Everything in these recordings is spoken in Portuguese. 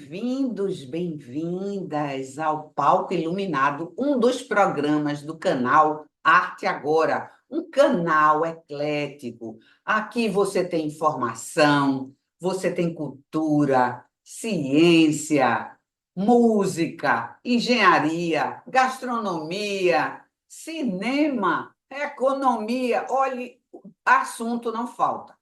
Bem-vindos, bem-vindas ao Palco Iluminado, um dos programas do canal Arte Agora, um canal eclético. Aqui você tem informação, você tem cultura, ciência, música, engenharia, gastronomia, cinema, economia. Olhe, assunto não falta.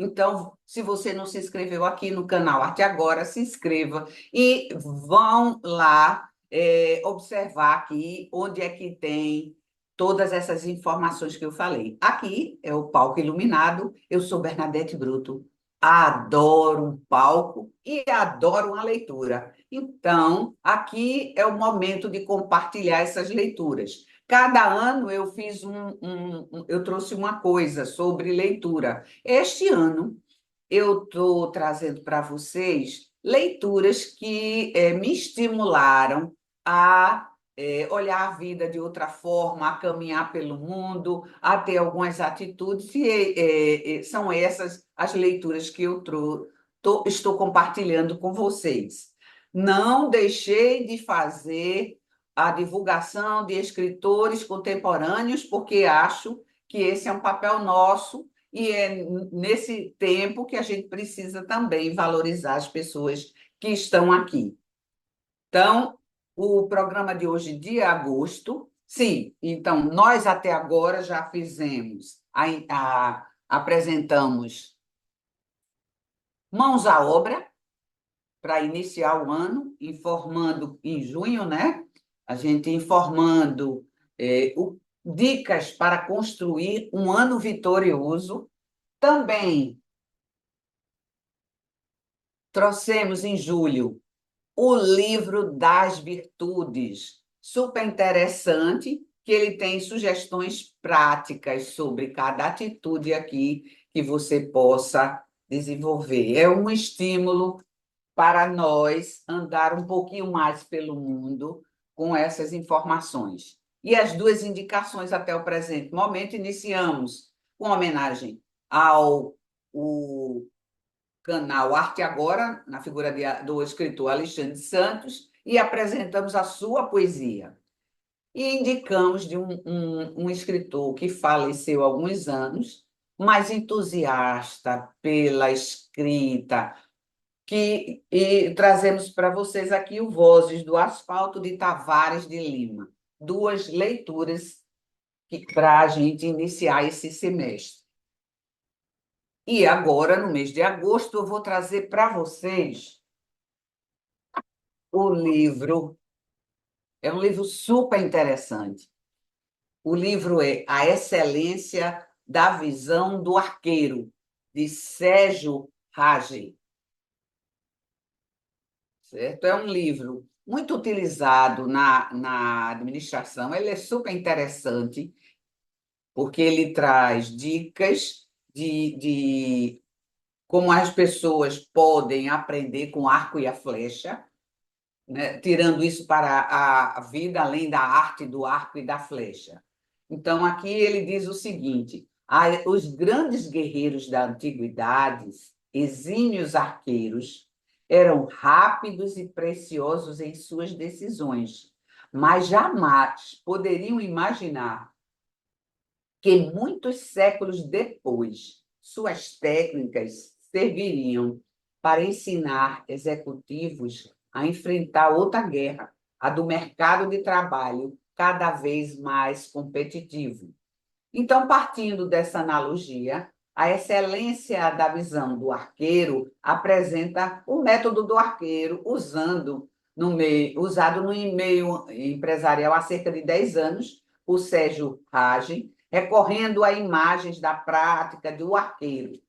Então, se você não se inscreveu aqui no canal Arte Agora, se inscreva e vão lá observar aqui onde é que tem todas essas informações que eu falei. Aqui é o Palco Iluminado, eu sou Bernadette Bruto, adoro um palco e adoro uma leitura. Então, aqui é o momento de compartilhar essas leituras. Cada ano eu fiz eu trouxe uma coisa sobre leitura. Este ano, eu estou trazendo para vocês leituras que me estimularam a olhar a vida de outra forma, a caminhar pelo mundo, a ter algumas atitudes, e são essas as leituras que estou compartilhando com vocês. Não deixei de fazer a divulgação de escritores contemporâneos, porque acho que esse é um papel nosso e é nesse tempo que a gente precisa também valorizar as pessoas que estão aqui. Então, o programa de hoje, de agosto, sim, então, nós até agora já fizemos, apresentamos Mãos à Obra, para iniciar o ano, informando em junho, né? A gente informando dicas para construir um ano vitorioso. Também trouxemos em julho o livro das virtudes, super interessante, que ele tem sugestões práticas sobre cada atitude aqui que você possa desenvolver. É um estímulo para nós andar um pouquinho mais pelo mundo com essas informações. E as duas indicações até o presente momento, iniciamos com homenagem ao o canal Arte Agora, na figura do escritor Alexandre Santos, e apresentamos a sua poesia. E indicamos de um escritor que faleceu há alguns anos, mas entusiasta pela escrita, e trazemos para vocês aqui o Vozes do Asfalto, de Tavares de Lima. Duas leituras para a gente iniciar esse semestre. E agora, no mês de agosto, eu vou trazer para vocês o livro. É um livro super interessante. O livro é A Excelência da Visão do Arqueiro, de Sérgio Rage. Certo? É um livro muito utilizado na administração. Ele é super interessante, porque ele traz dicas de como as pessoas podem aprender com o arco e a flecha, né? Tirando isso para a vida além da arte do arco e da flecha. Então, aqui ele diz o seguinte: os grandes guerreiros da antiguidade, exímios arqueiros, eram rápidos e preciosos em suas decisões, mas jamais poderiam imaginar que muitos séculos depois suas técnicas serviriam para ensinar executivos a enfrentar outra guerra, a do mercado de trabalho cada vez mais competitivo. Então, partindo dessa analogia, a excelência da visão do arqueiro apresenta o método do arqueiro, usado no meio empresarial há cerca de 10 anos, por Sérgio Rage, recorrendo a imagens da prática do arqueiro.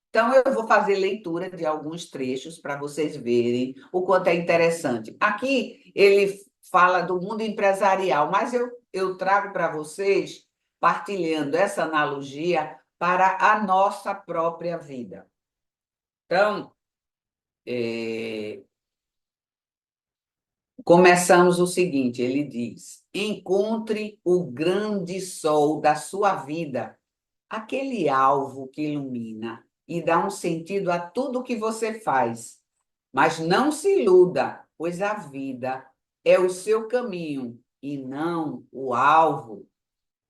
Então, eu vou fazer leitura de alguns trechos para vocês verem o quanto é interessante. Aqui ele fala do mundo empresarial, mas eu trago para vocês, partilhando essa analogia para a nossa própria vida. Então, começamos o seguinte: ele diz: encontre o grande sol da sua vida, aquele alvo que ilumina e dá um sentido a tudo que você faz. Mas não se iluda, pois a vida é o seu caminho e não o alvo.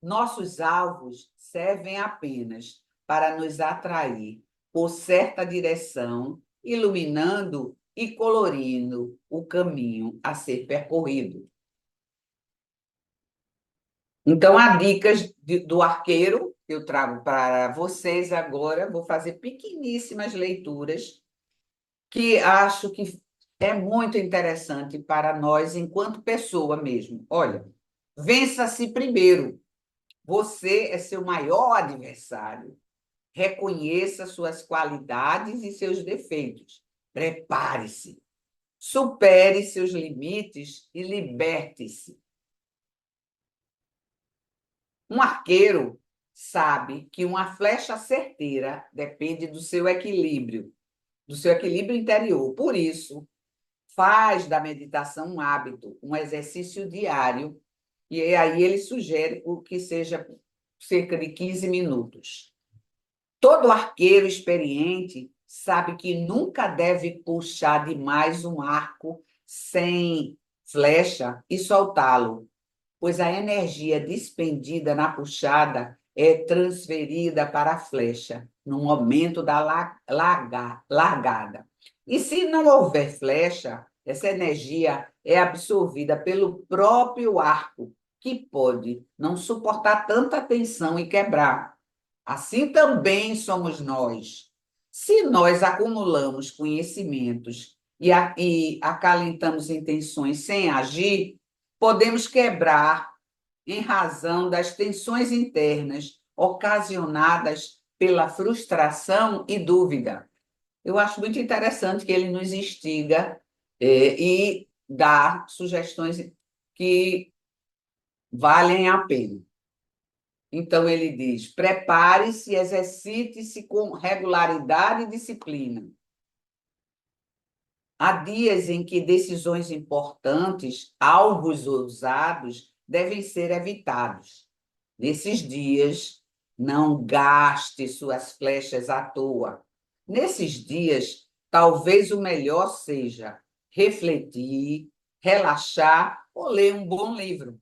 Nossos alvos servem apenas para nos atrair por certa direção, iluminando e colorindo o caminho a ser percorrido. Então, há dicas do arqueiro que eu trago para vocês agora. Vou fazer pequeníssimas leituras que acho que é muito interessante para nós enquanto pessoa mesmo. Olha, vença-se primeiro. Você é seu maior adversário. Reconheça suas qualidades e seus defeitos. Prepare-se. Supere seus limites e liberte-se. Um arqueiro sabe que uma flecha certeira depende do seu equilíbrio interior. Por isso, faz da meditação um hábito, um exercício diário, e aí ele sugere que seja cerca de 15 minutos. Todo arqueiro experiente sabe que nunca deve puxar demais um arco sem flecha e soltá-lo, pois a energia despendida na puxada é transferida para a flecha no momento da largada. E se não houver flecha, essa energia é absorvida pelo próprio arco, que pode não suportar tanta tensão e quebrar. Assim também somos nós. Se nós acumulamos conhecimentos e acalentamos intenções sem agir, podemos quebrar em razão das tensões internas ocasionadas pela frustração e dúvida. Eu acho muito interessante que ele nos instiga e dá sugestões que valem a pena. Então, ele diz: prepare-se, exercite-se com regularidade e disciplina. Há dias em que decisões importantes, alvos ousados, devem ser evitados. Nesses dias, não gaste suas flechas à toa. Nesses dias, talvez o melhor seja refletir, relaxar ou ler um bom livro.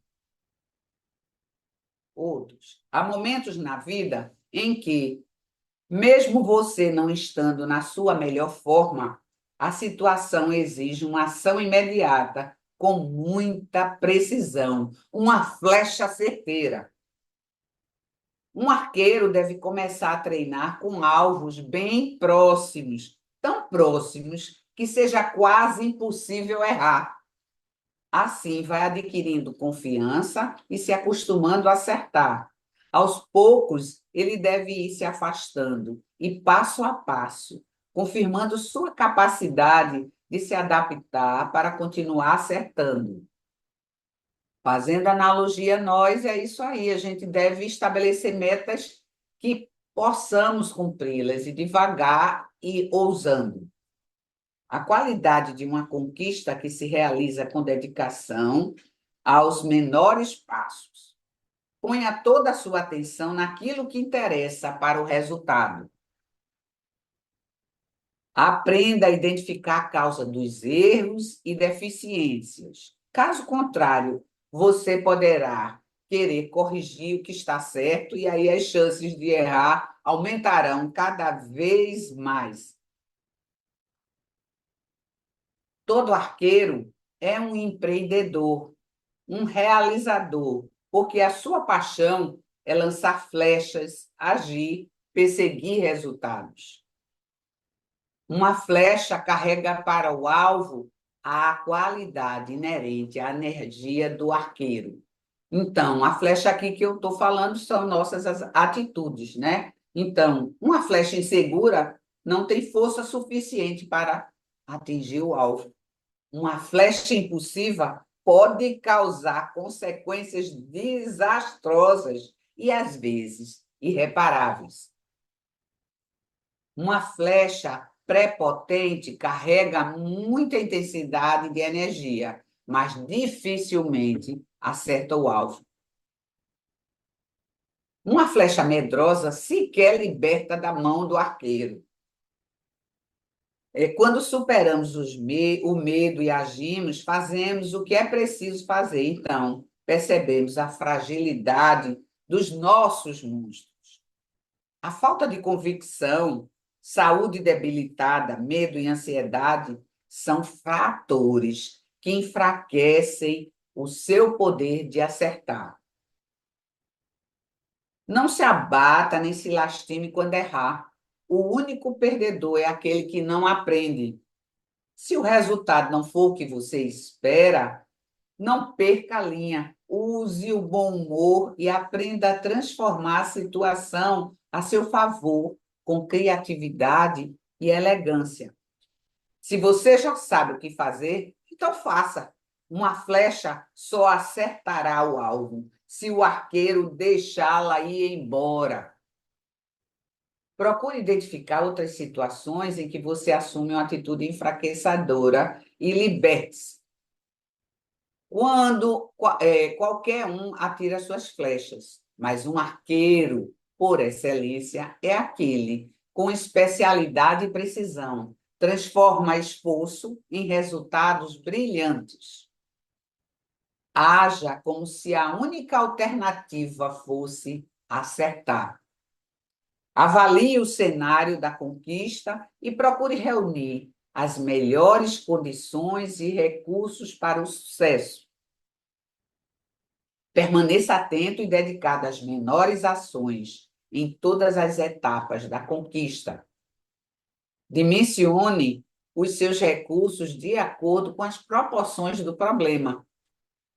Outros. Há momentos na vida em que, mesmo você não estando na sua melhor forma, a situação exige uma ação imediata, com muita precisão, uma flecha certeira. Um arqueiro deve começar a treinar com alvos bem próximos, tão próximos que seja quase impossível errar. Assim, vai adquirindo confiança e se acostumando a acertar. Aos poucos, ele deve ir se afastando e, passo a passo, confirmando sua capacidade de se adaptar para continuar acertando. Fazendo analogia, nós, é isso aí, a gente deve estabelecer metas que possamos cumpri-las e devagar e ousando. A qualidade de uma conquista que se realiza com dedicação aos menores passos. Ponha toda a sua atenção naquilo que interessa para o resultado. Aprenda a identificar a causa dos erros e deficiências. Caso contrário, você poderá querer corrigir o que está certo e aí as chances de errar aumentarão cada vez mais. Todo arqueiro é um empreendedor, um realizador, porque a sua paixão é lançar flechas, agir, perseguir resultados. Uma flecha carrega para o alvo a qualidade inerente à energia do arqueiro. Então, a flecha aqui que eu estou falando são nossas atitudes, né? Então, uma flecha insegura não tem força suficiente para atingir o alvo. Uma flecha impulsiva pode causar consequências desastrosas e, às vezes, irreparáveis. Uma flecha prepotente carrega muita intensidade de energia, mas dificilmente acerta o alvo. Uma flecha medrosa sequer liberta da mão do arqueiro. Quando superamos o medo e agimos, fazemos o que é preciso fazer. Então, percebemos a fragilidade dos nossos monstros. A falta de convicção, saúde debilitada, medo e ansiedade são fatores que enfraquecem o seu poder de acertar. Não se abata nem se lastime quando errar. O único perdedor é aquele que não aprende. Se o resultado não for o que você espera, não perca a linha. Use o bom humor e aprenda a transformar a situação a seu favor, com criatividade e elegância. Se você já sabe o que fazer, então faça. Uma flecha só acertará o alvo se o arqueiro deixá-la ir embora. Procure identificar outras situações em que você assume uma atitude enfraquecedora e liberte-se. Quando qualquer um atira suas flechas, mas um arqueiro, por excelência, é aquele com especialidade e precisão, transforma esforço em resultados brilhantes. Haja como se a única alternativa fosse acertar. Avalie o cenário da conquista e procure reunir as melhores condições e recursos para o sucesso. Permaneça atento e dedicado às menores ações em todas as etapas da conquista. Dimensione os seus recursos de acordo com as proporções do problema.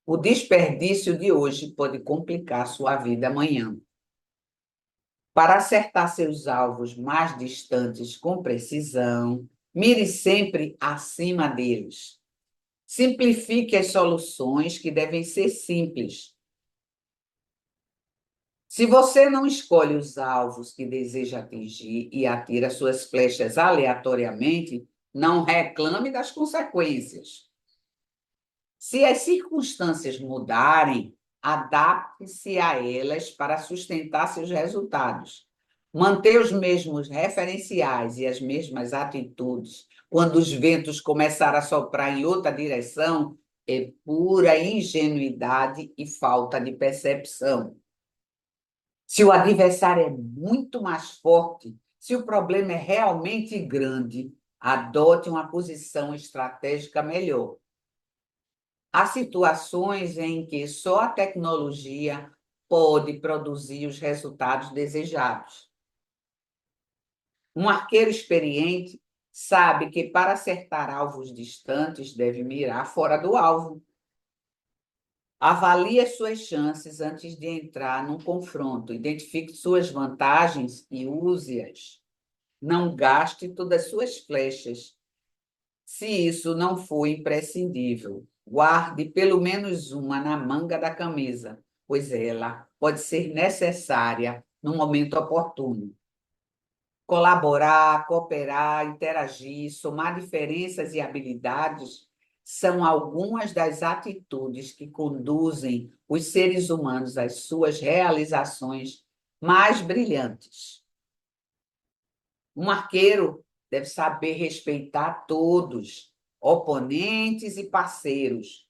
O desperdício de hoje pode complicar sua vida amanhã. Para acertar seus alvos mais distantes com precisão, mire sempre acima deles. Simplifique as soluções que devem ser simples. Se você não escolhe os alvos que deseja atingir e atira suas flechas aleatoriamente, não reclame das consequências. Se as circunstâncias mudarem, adapte-se a elas para sustentar seus resultados. Manter os mesmos referenciais e as mesmas atitudes quando os ventos começarem a soprar em outra direção é pura ingenuidade e falta de percepção. Se o adversário é muito mais forte, se o problema é realmente grande, adote uma posição estratégica melhor. Há situações em que só a tecnologia pode produzir os resultados desejados. Um arqueiro experiente sabe que para acertar alvos distantes deve mirar fora do alvo. Avalie as suas chances antes de entrar num confronto. Identifique suas vantagens e use-as. Não gaste todas as suas flechas. Se isso não for imprescindível, guarde pelo menos uma na manga da camisa, pois ela pode ser necessária no momento oportuno. Colaborar, cooperar, interagir, somar diferenças e habilidades são algumas das atitudes que conduzem os seres humanos às suas realizações mais brilhantes. Um arqueiro deve saber respeitar todos, oponentes e parceiros,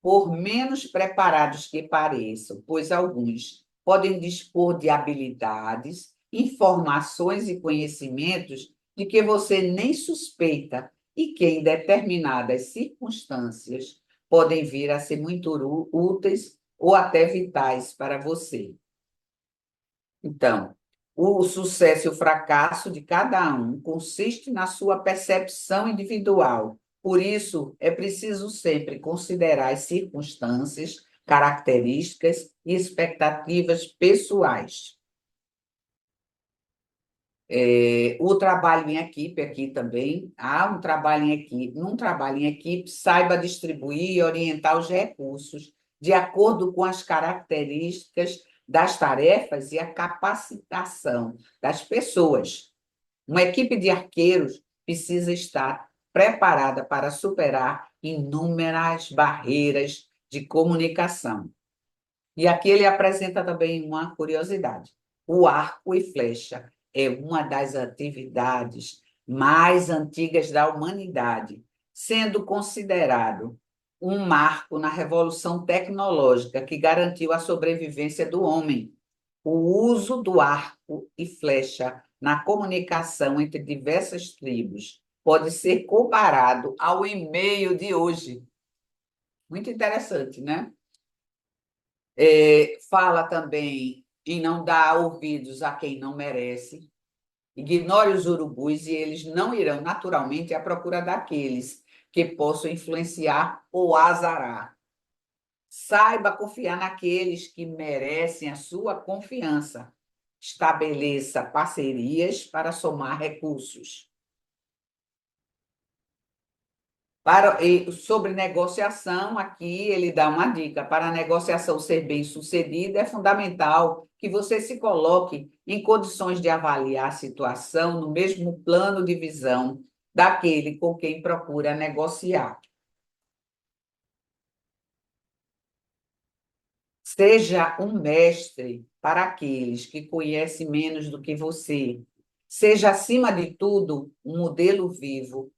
por menos preparados que pareçam, pois alguns podem dispor de habilidades, informações e conhecimentos de que você nem suspeita e que, em determinadas circunstâncias, podem vir a ser muito úteis ou até vitais para você. Então, o sucesso e o fracasso de cada um consiste na sua percepção individual. Por isso, é preciso sempre considerar as circunstâncias, características e expectativas pessoais. O trabalho em equipe aqui também, há um trabalho em equipe. Num trabalho em equipe, saiba distribuir e orientar os recursos de acordo com as características das tarefas e a capacitação das pessoas. Uma equipe de arqueiros precisa estar preparada para superar inúmeras barreiras de comunicação. E aqui ele apresenta também uma curiosidade. O arco e flecha é uma das atividades mais antigas da humanidade, sendo considerado um marco na revolução tecnológica que garantiu a sobrevivência do homem. O uso do arco e flecha na comunicação entre diversas tribos pode ser comparado ao e-mail de hoje. Muito interessante, né? Fala também em não dar ouvidos a quem não merece. Ignore os urubus e eles não irão naturalmente à procura daqueles que possam influenciar ou azarar. Saiba confiar naqueles que merecem a sua confiança. Estabeleça parcerias para somar recursos. Sobre negociação, aqui ele dá uma dica. Para a negociação ser bem-sucedida, é fundamental que você se coloque em condições de avaliar a situação no mesmo plano de visão daquele com quem procura negociar. Seja um mestre para aqueles que conhecem menos do que você. Seja, acima de tudo, um modelo vivo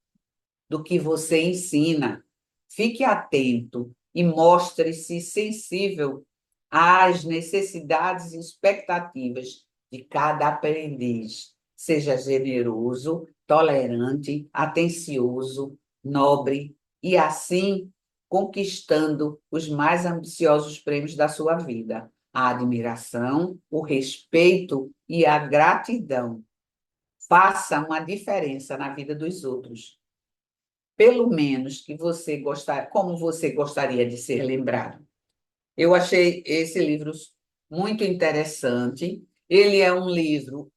do que você ensina. Fique atento e mostre-se sensível às necessidades e expectativas de cada aprendiz. Seja generoso, tolerante, atencioso, nobre e assim conquistando os mais ambiciosos prêmios da sua vida: a admiração, o respeito e a gratidão. Faça uma diferença na vida dos outros, pelo menos que você gostar, como você gostaria de ser lembrado. Eu achei esse livro muito interessante. Ele é um livro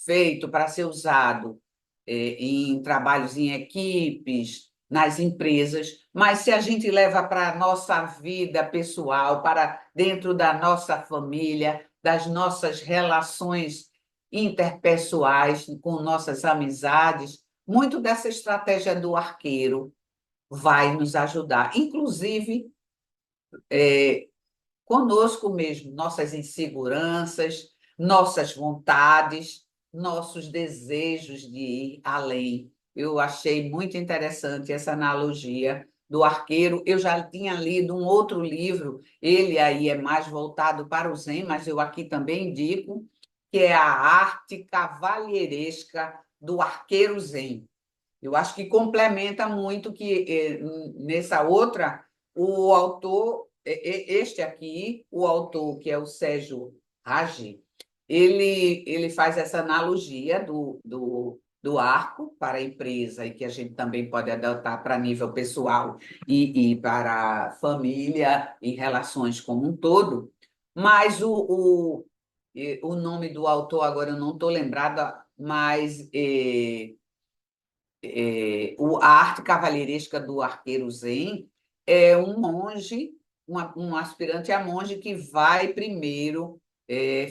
feito para ser usado em trabalhos em equipes, nas empresas, mas se a gente leva para a nossa vida pessoal, para dentro da nossa família, das nossas relações interpessoais, com nossas amizades, muito dessa estratégia do arqueiro vai nos ajudar, inclusive conosco mesmo, nossas inseguranças, nossas vontades, nossos desejos de ir além. Eu achei muito interessante essa analogia do arqueiro. Eu já tinha lido um outro livro, ele aí é mais voltado para o Zen, mas eu aqui também indico, que é a arte cavalheiresca do arqueiro Zen. Eu acho que complementa muito que nessa outra, o autor, este aqui, o autor, que é o Sérgio Ragi, ele faz essa analogia do arco para a empresa e que a gente também pode adotar para nível pessoal e para a família e relações como um todo. Mas o nome do autor agora eu não estou lembrada, mas a arte cavalheiresca do arqueiro Zen é um monge, um aspirante a monge que vai primeiro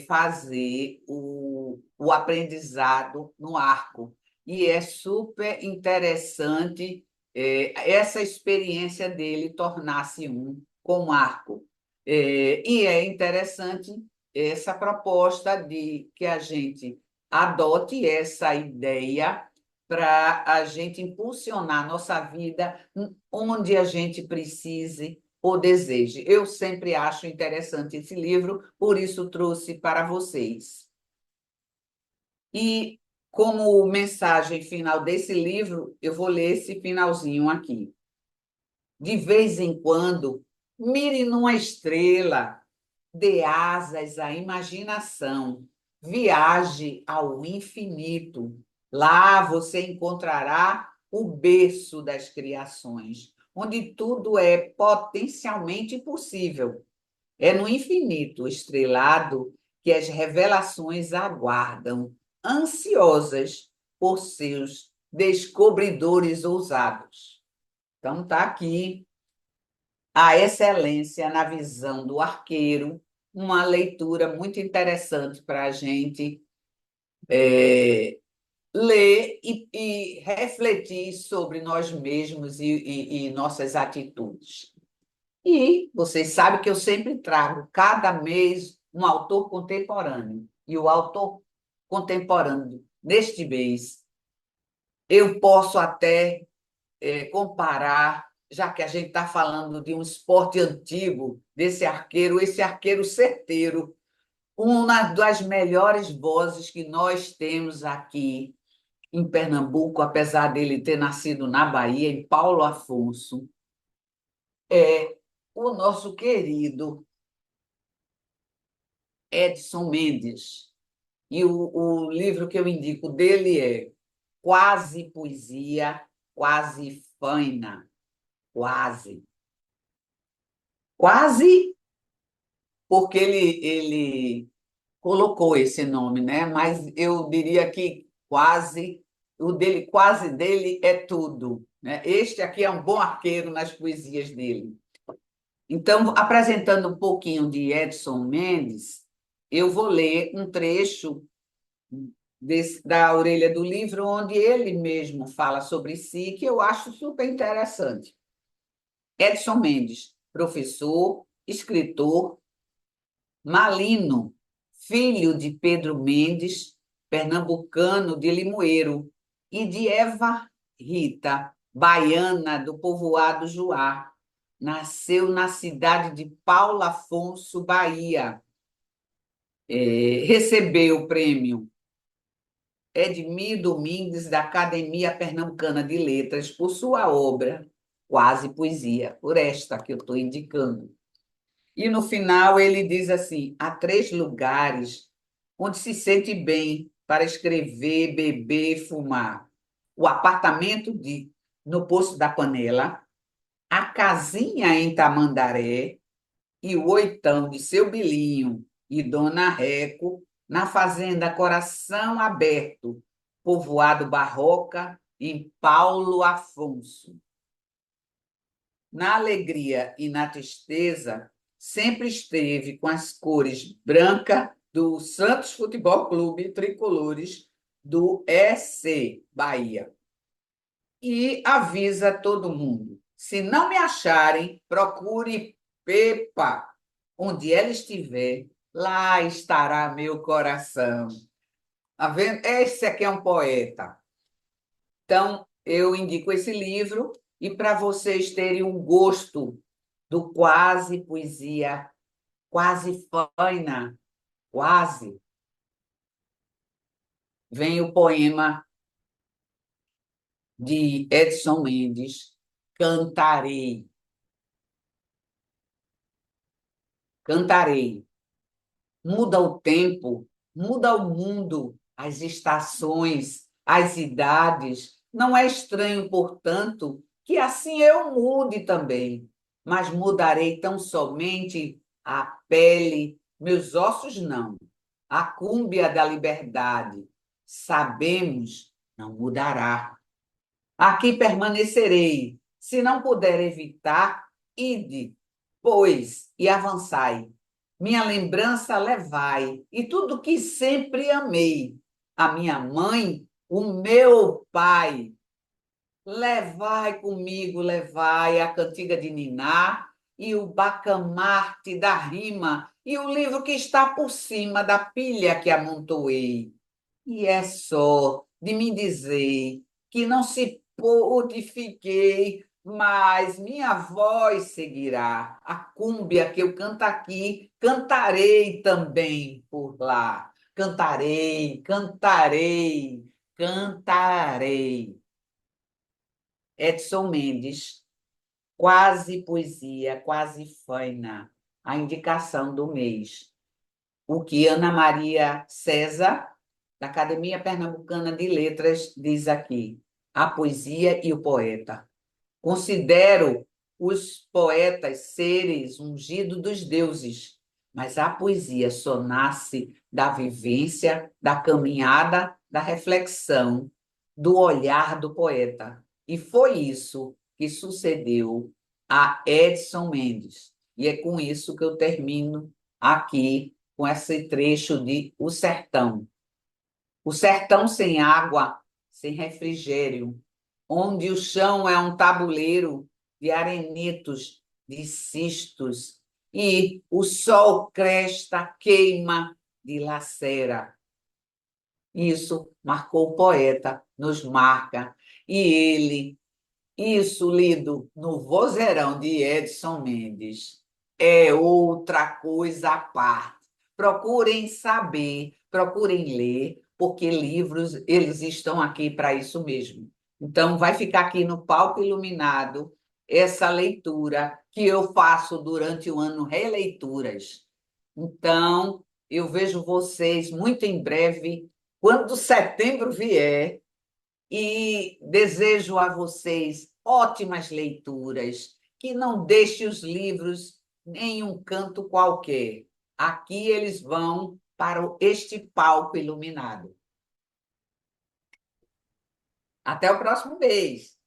fazer o aprendizado no arco. E é super interessante essa experiência dele tornar-se um com o arco. E é interessante essa proposta de que a gente adote essa ideia para a gente impulsionar a nossa vida onde a gente precise ou deseje. Eu sempre acho interessante esse livro, por isso trouxe para vocês. E como mensagem final desse livro, eu vou ler esse finalzinho aqui. De vez em quando, mire numa estrela, dê asas à imaginação, viaje ao infinito. Lá você encontrará o berço das criações, onde tudo é potencialmente possível. É no infinito estrelado que as revelações aguardam, ansiosas por seus descobridores ousados. Então, está aqui a excelência na visão do arqueiro, uma leitura muito interessante para a gente ler e refletir sobre nós mesmos e nossas atitudes. E vocês sabem que eu sempre trago, cada mês, um autor contemporâneo. E o autor contemporâneo deste mês Eu posso até comparar, já que a gente está falando de um esporte antigo, desse arqueiro, esse arqueiro certeiro, uma das melhores vozes que nós temos aqui em Pernambuco, apesar dele ter nascido na Bahia, em Paulo Afonso, é o nosso querido Edson Mendes. E o livro que eu indico dele é Quase Poesia, Quase Faina. Quase. Quase porque ele colocou esse nome, né? Mas eu diria que quase, o dele, quase dele é tudo, né? Este aqui é um bom arqueiro nas poesias dele. Então, apresentando um pouquinho de Edson Mendes, eu vou ler um trecho da orelha do livro, onde ele mesmo fala sobre si, que eu acho super interessante. Edson Mendes, professor, escritor, malino, filho de Pedro Mendes, pernambucano de Limoeiro, e de Eva Rita, baiana do povoado Juá. Nasceu na cidade de Paulo Afonso, Bahia. Recebeu o prêmio Edmir Domingues da Academia Pernambucana de Letras por sua obra Quase Poesia, por esta que eu estou indicando. E no final ele diz assim: há 3 lugares onde se sente bem para escrever, beber, fumar. O apartamento no Poço da Panela, a casinha em Tamandaré e o oitão de seu Bilinho e Dona Reco na fazenda Coração Aberto, povoado Barroca, em Paulo Afonso. Na alegria e na tristeza, sempre esteve com as cores branca do Santos Futebol Clube e tricolores do EC Bahia. E avisa todo mundo: se não me acharem, procure Pepa. Onde ela estiver, lá estará meu coração. Tá vendo? Esse aqui é um poeta. Então, eu indico esse livro e para vocês terem um gosto do quase poesia, quase faina, quase, vem o poema de Edson Mendes, Cantarei. Cantarei. Muda o tempo, muda o mundo, as estações, as idades. Não é estranho, portanto, que assim eu mude também, mas mudarei tão somente a pele, meus ossos não, a cúmbia da liberdade. Sabemos, não mudará. Aqui permanecerei. Se não puder evitar, ide, pois, e avançai. Minha lembrança levai, e tudo que sempre amei. A minha mãe, o meu pai. Levai comigo, levai a cantiga de Niná e o bacamarte da rima e o livro que está por cima da pilha que amontoei. E é só de me dizer que não se purifiquei, mas minha voz seguirá. A cúmbia que eu canto aqui, cantarei também por lá. Cantarei, cantarei, cantarei. Edson Mendes, quase poesia, quase faina, a indicação do mês. O que Ana Maria César, da Academia Pernambucana de Letras, diz aqui: a poesia e o poeta. Considero os poetas seres ungidos dos deuses, mas a poesia só nasce da vivência, da caminhada, da reflexão, do olhar do poeta. E foi isso que sucedeu a Edson Mendes. E é com isso que eu termino aqui com esse trecho de O Sertão. O sertão sem água, sem refrigério, onde o chão é um tabuleiro de arenitos, de cistos, e o sol cresta, queima, dilacera. Isso marcou o poeta, nos marca. E ele, isso lido no vozeirão de Edson Mendes, é outra coisa à parte. Procurem saber, procurem ler, porque livros, eles estão aqui para isso mesmo. Então, vai ficar aqui no Palco Iluminado essa leitura que eu faço durante o ano, releituras. Então, eu vejo vocês muito em breve, quando setembro vier, e desejo a vocês ótimas leituras, que não deixe os livros em um canto qualquer. Aqui eles vão para este palco iluminado. Até o próximo mês.